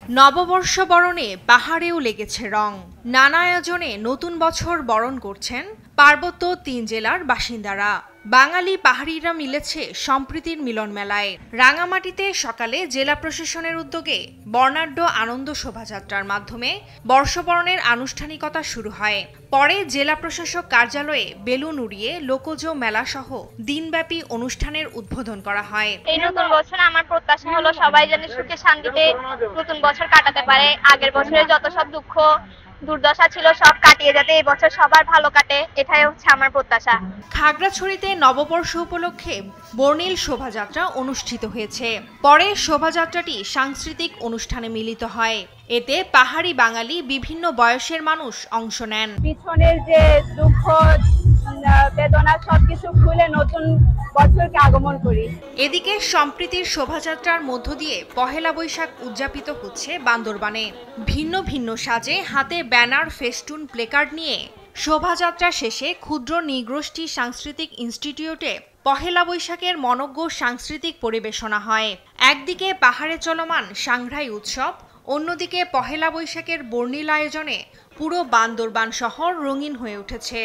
নববর্ষ বরণে পাহাড়েও লেগেছে রং। নানা আয়োজনে নতুন বছর বরণ করছেন পার্বত্য ৩ জেলার বাসিন্দারা। বাঙালি পাহাড়িরা মিলেছে সম্প্রীতির মিলন মেলায়। রাঙামাটিতে সকালে জেলা প্রশাসনের উদ্যোগে বর্ণাঢ্য আনন্দ শোভাযাত্রার মাধ্যমে বর্ষবরণের আনুষ্ঠানিকতা শুরু হয়। পরে জেলা প্রশাসক কার্যালয়ে বেলুন উড়িয়ে লোকজ মেলা সহ দিনব্যাপী অনুষ্ঠানের উদ্বোধন করা হয়। এই নতুন বছর আমার প্রত্যাশা হলো সবাই যেন সুখে শান্তিতে নতুন বছর কাটাতে পারে। আগের বছরে যত সব দুঃখ দুর্দশা ছিল সব কাটিয়ে যাতে এই বছর সবার ভালো কাটে, এটাই হচ্ছে আমার প্রত্যাশা। খাগড়াছড়িতে নববর্ষ উপলক্ষে বর্ণিল শোভাযাত্রা অনুষ্ঠিত হয়েছে। পরে শোভাযাত্রাটি সাংস্কৃতিক অনুষ্ঠানে মিলিত হয়। এতে পাহাড়ি বাঙালি বিভিন্ন বয়সের মানুষ অংশ নেন। পিছনের যে দুঃখ বেদনা সবকিছু ভুলে নতুন বছরকে আগমন করি। এদিকে সম্প্রীতির শোভাযাত্রার মধ্য দিয়ে পহেলা বৈশাখ উদযাপিত হচ্ছে বান্দরবানে। ভিন্ন ভিন্ন সাজে হাতে ব্যানার, ফেস্টুন, প্লেকার্ড নিয়ে শোভাযাত্রা শেষে ক্ষুদ্র নৃগোষ্ঠী সাংস্কৃতিক ইনস্টিটিউটে পহেলা বৈশাখের মনোজ্ঞ সাংস্কৃতিক পরিবেশনা হয়। একদিকে পাহাড়ে চলমান সাংগ্রাই উৎসব, অন্যদিকে পহেলা বৈশাখের বর্ণিল আয়োজনে পুরো বান্দরবান শহর রঙিন হয়ে উঠেছে।